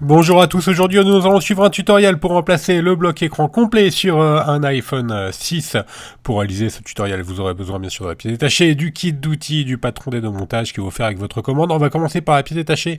Bonjour à tous, aujourd'hui nous allons suivre un tutoriel pour remplacer le bloc écran complet sur un iPhone 6. Pour réaliser ce tutoriel, vous aurez besoin bien sûr de la pièce détachée, du kit d'outils, du patron des montage qui est offert avec votre commande. On va commencer par la pièce détachée.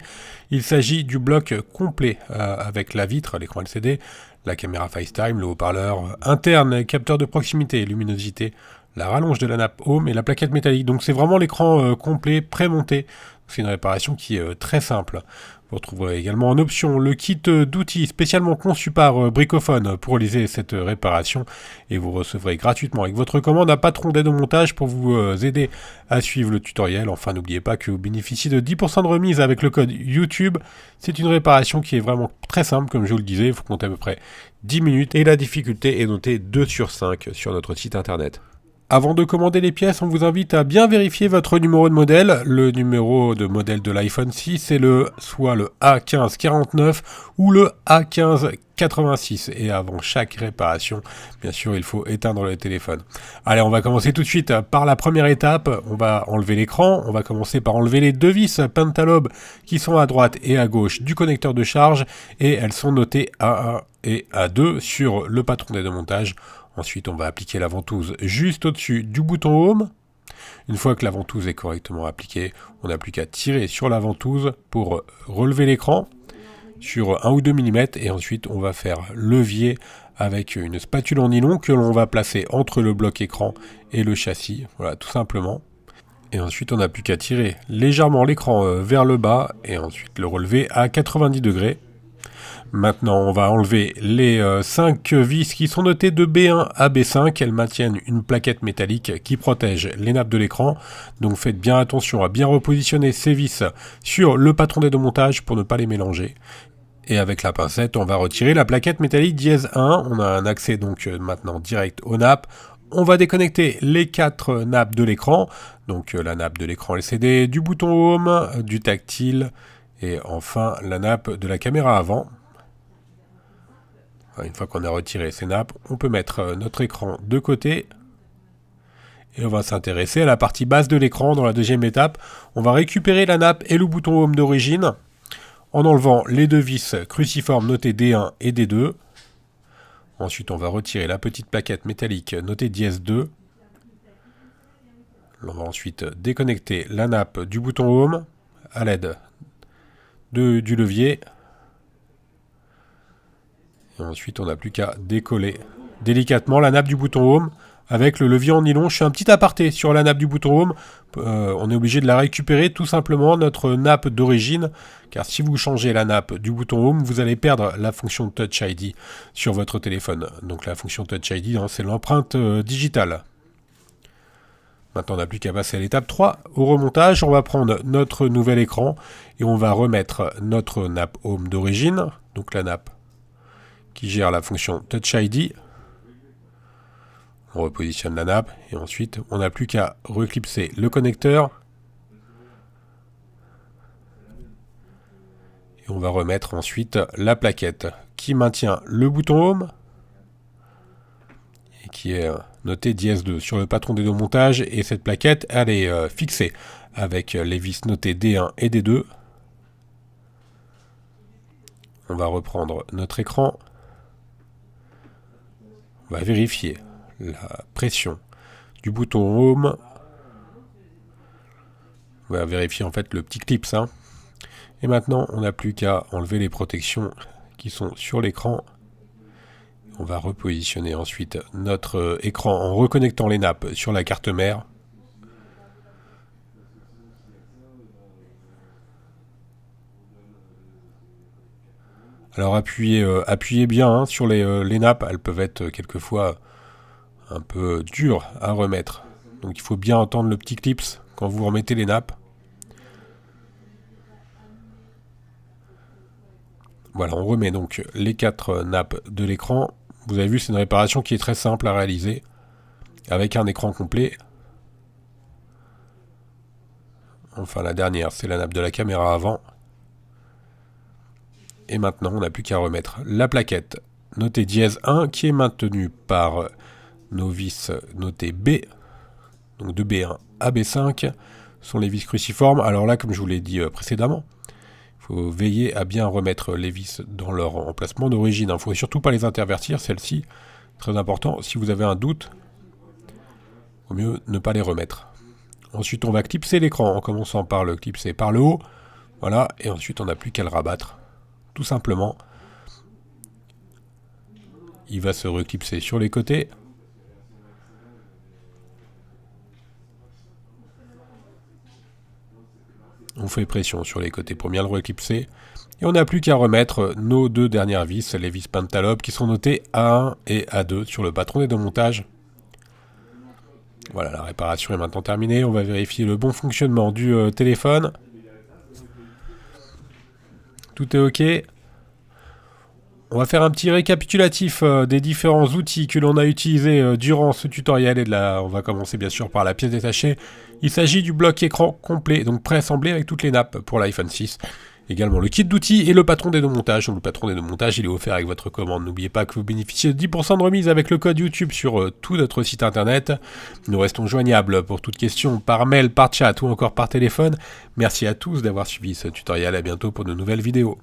Il s'agit du bloc complet avec la vitre, l'écran LCD, la caméra FaceTime, le haut-parleur interne, capteur de proximité, luminosité, la rallonge de la nappe Home et la plaquette métallique. Donc c'est vraiment l'écran complet pré-monté. C'est une réparation qui est très simple. Vous retrouverez également en option le kit d'outils spécialement conçu par Bricophone pour réaliser cette réparation. Et vous recevrez gratuitement avec votre commande un patron d'aide au montage pour vous aider à suivre le tutoriel. Enfin, n'oubliez pas que vous bénéficiez de 10% de remise avec le code YouTube. C'est une réparation qui est vraiment très simple, comme je vous le disais. Il faut compter à peu près 10 minutes et la difficulté est notée 2 sur 5 sur notre site internet. Avant de commander les pièces, on vous invite à bien vérifier votre numéro de modèle. Le numéro de modèle de l'iPhone 6 c'est soit le A1549 ou le A1586. Et avant chaque réparation, bien sûr, il faut éteindre le téléphone. Allez, on va commencer tout de suite par la première étape. On va enlever l'écran. On va commencer par enlever les deux vis Pentalobe qui sont à droite et à gauche du connecteur de charge. Et elles sont notées A1 et A2 sur le patron des deux montages. Ensuite, on va appliquer la ventouse juste au-dessus du bouton Home. Une fois que la ventouse est correctement appliquée, on n'a plus qu'à tirer sur la ventouse pour relever l'écran sur 1 ou 2 mm. Et ensuite, on va faire levier avec une spatule en nylon que l'on va placer entre le bloc écran et le châssis. Voilà, tout simplement. Et ensuite, on n'a plus qu'à tirer légèrement l'écran vers le bas et ensuite le relever à 90 degrés. Maintenant, on va enlever les 5 vis qui sont notées de B1 à B5. Elles maintiennent une plaquette métallique qui protège les nappes de l'écran. Donc faites bien attention à bien repositionner ces vis sur le patron d'aide au montage pour ne pas les mélanger. Et avec la pincette, on va retirer la plaquette métallique dièse 1. On a un accès donc maintenant direct aux nappes. On va déconnecter les 4 nappes de l'écran. Donc la nappe de l'écran LCD, du bouton Home, du tactile et enfin la nappe de la caméra avant. Une fois qu'on a retiré ces nappes, on peut mettre notre écran de côté. Et on va s'intéresser à la partie basse de l'écran dans la deuxième étape. On va récupérer la nappe et le bouton Home d'origine en enlevant les deux vis cruciformes notées D1 et D2. Ensuite, on va retirer la petite plaquette métallique notée dièse 2. On va ensuite déconnecter la nappe du bouton Home à l'aide du levier. Et ensuite, on n'a plus qu'à décoller délicatement la nappe du bouton Home avec le levier en nylon. Je fais un petit aparté sur la nappe du bouton Home. On est obligé de la récupérer tout simplement, notre nappe d'origine. Car si vous changez la nappe du bouton Home, vous allez perdre la fonction Touch ID sur votre téléphone. Donc la fonction Touch ID, c'est l'empreinte digitale. Maintenant, on n'a plus qu'à passer à l'étape 3. Au remontage, on va prendre notre nouvel écran et on va remettre notre nappe Home d'origine. Donc la nappe qui gère la fonction Touch ID. On repositionne la nappe et ensuite on n'a plus qu'à reclipser le connecteur et on va remettre ensuite la plaquette qui maintient le bouton Home et qui est notée dièse 2 sur le patron des deux montages. Et cette plaquette elle est fixée avec les vis notées D1 et D2. On va reprendre notre écran. On va vérifier la pression du bouton Home. On va vérifier en fait le petit clip. Et maintenant, on n'a plus qu'à enlever les protections qui sont sur l'écran. On va repositionner ensuite notre écran en reconnectant les nappes sur la carte mère. Alors appuyez bien sur les nappes, elles peuvent être quelquefois un peu dures à remettre. Donc il faut bien entendre le petit clips quand vous remettez les nappes. Voilà, on remet donc les 4 nappes de l'écran. Vous avez vu, c'est une réparation qui est très simple à réaliser avec un écran complet. Enfin la dernière, c'est la nappe de la caméra avant. Et maintenant, on n'a plus qu'à remettre la plaquette notée dièse 1 qui est maintenue par nos vis notées B. Donc de B1 à B5 sont les vis cruciformes. Alors là, comme je vous l'ai dit précédemment, faut veiller à bien remettre les vis dans leur emplacement d'origine. Il ne faut surtout pas les intervertir, celles-ci. Très important, si vous avez un doute, il vaut mieux ne pas les remettre. Ensuite, on va clipser l'écran en commençant par le clipser par le haut. Voilà, et ensuite on n'a plus qu'à le rabattre. Tout simplement. Il va se reclipser sur les côtés. On fait pression sur les côtés pour bien le reclipser. Et on n'a plus qu'à remettre nos deux dernières vis, les vis Pentalobe, qui sont notées A1 et A2 sur le patron de montage. Voilà, la réparation est maintenant terminée. On va vérifier le bon fonctionnement du téléphone. Tout est OK. On va faire un petit récapitulatif des différents outils que l'on a utilisés durant ce tutoriel. Et on va commencer bien sûr par la pièce détachée. Il s'agit du bloc écran complet, donc préassemblé avec toutes les nappes pour l'iPhone 6. Également le kit d'outils et le patron des deux montages. Donc le patron des deux montages, il est offert avec votre commande. N'oubliez pas que vous bénéficiez de 10% de remise avec le code YouTube sur tout notre site internet. Nous restons joignables pour toute question par mail, par chat ou encore par téléphone. Merci à tous d'avoir suivi ce tutoriel. À bientôt pour de nouvelles vidéos.